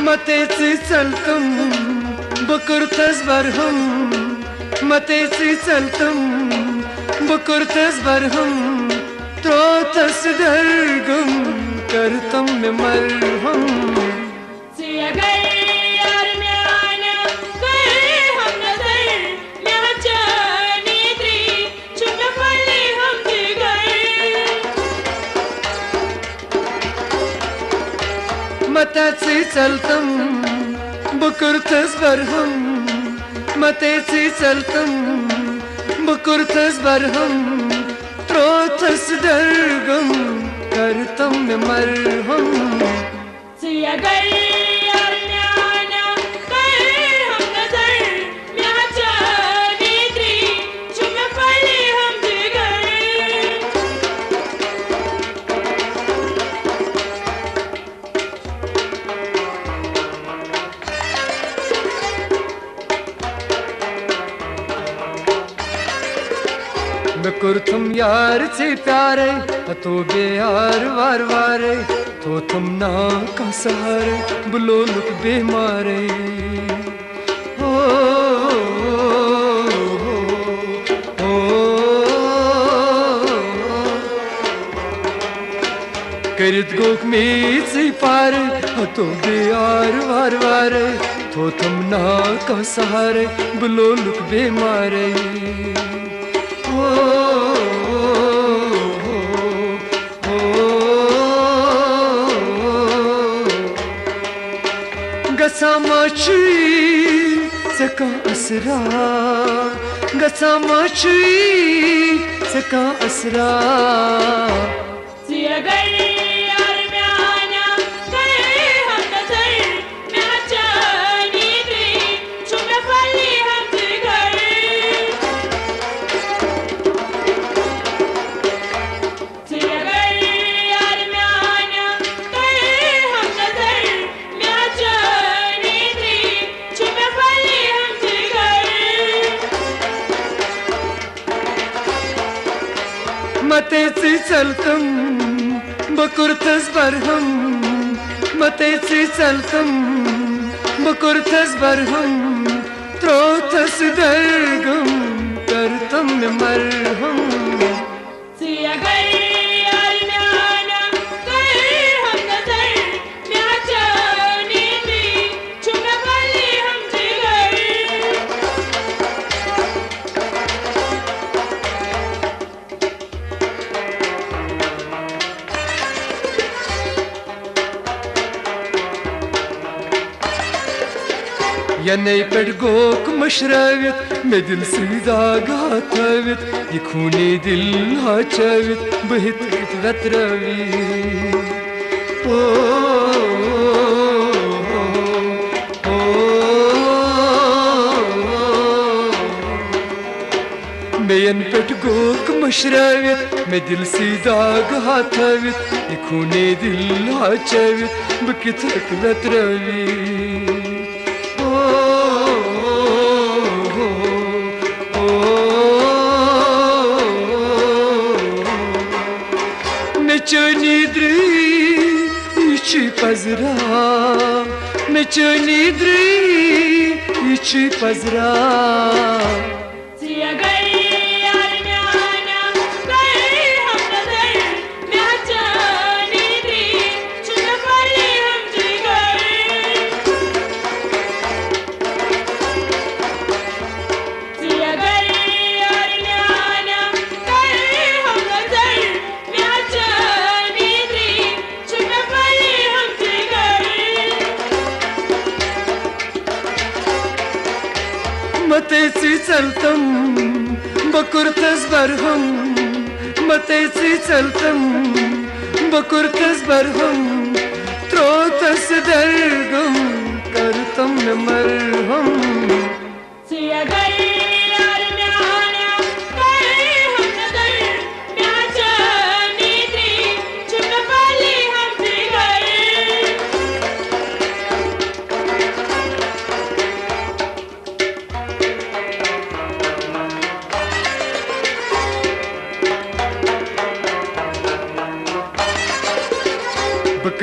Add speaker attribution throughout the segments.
Speaker 1: Mateci celtum bukurtas barhum Mateci celtum bukurtas barhum Trotas dargum kartam me marhum Mateci celtum bukurtas barhum Mateci celtum bukurtas barhum Trotas dargum kartam me marhum मैं कुर्तुम यार से प्यारे तो बेयार वार वारे तो तुम ना का सहारे बुलो लुक बेमारे हो करित गोक में से पारे तो बेयार वार वारे तो तुम ना का सहारे बुलो लुक बेमारे Gasamachi seka asra Gasamachi seka asra Mateci celtum bukurtas barhum Mateci celtum bukurtas barhum Trotas dargum kartam me marhum Yanay pedgok mashravit medil sidagat havit Yikhuni dil hachavit bahit vatravit Meyan pedgok mashravit medil sidagat havit Yikhuni dil hachavit bahit vatravit Mechonidri ichi pazra Mechonidri ichi pazra Mateci celtum bukurtas barhum Mateci celtum bukurtas barhum Trotas dargum kartam me marhum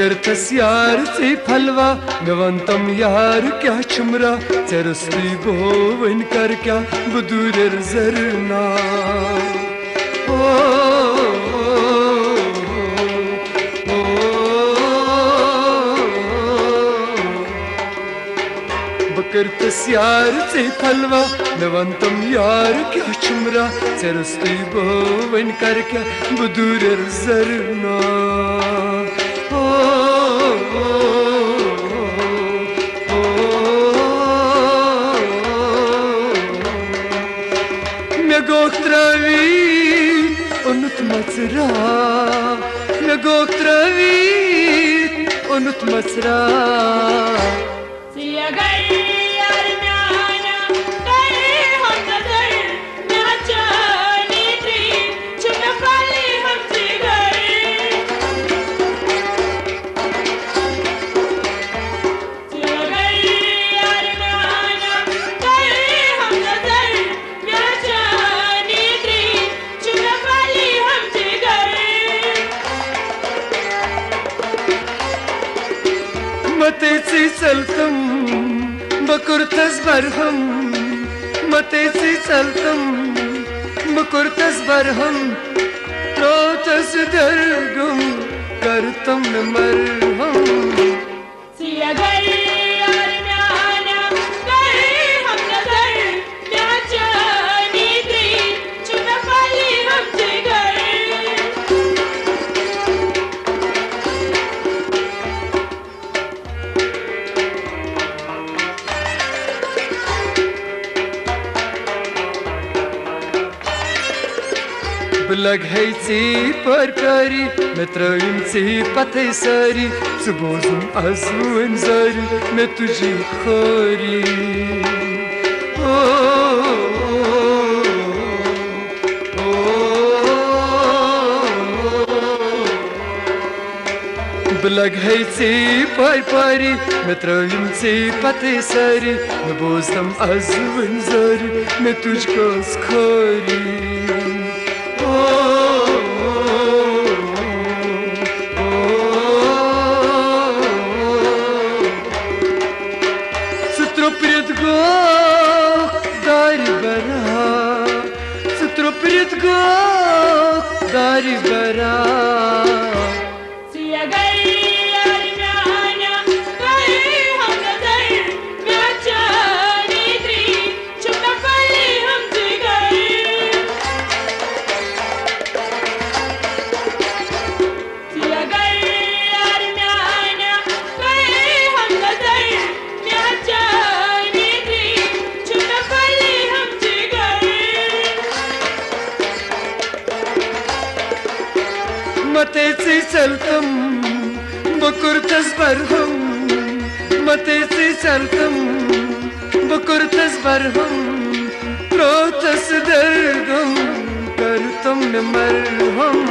Speaker 1: करथस यार से फलवा गवंतम यार क्या चुमरा चरस्ती बो one कर क्या बदूर जरना करथस यार से फलवा नवंतम यार क्या चुमरा चरस्ती बो वन कर क्या बदूर जरना मैं गोख्त्रावी उनुत मचरा मैं गोख्त्रावी उनुत मचरा मतेसी चलतम बकुरतस बरहम मतेसी चलतम बकुरतस बरहम रोतस दरगम करतम मरहम लग है सी परकारी मित्रम सी पते सारी सुबोजुम अजुन जारी मैं तुझी खारी लग है सी परकारी मित्रम सी पते सारी मैं बोजम अजुन जारी मैं तुझको खारी दारी बरा मतेसी चलतम बकुरतस बरहम मतेसी चलतम बकुरतस बरहम रोतस दरगम करतम मरहम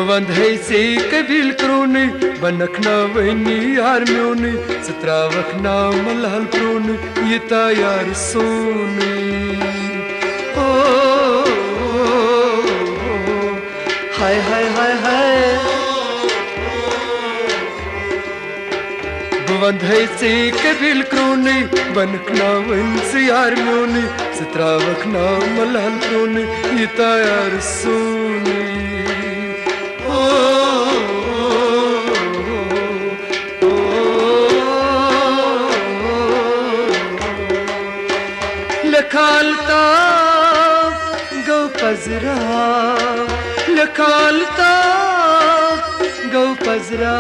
Speaker 1: बंद है से कबील क्रोने बनखना वनी यार म्योने सत्रावखना मलाल क्रोने ये तायार सोने हाय हाय हाय हाय बंद है से कबील क्रोने बनखना वन से यार म्योने सत्रावखना मलाल क्रोने ये तायार सोने लखालता गौ पजरा लखालता गौ पजरा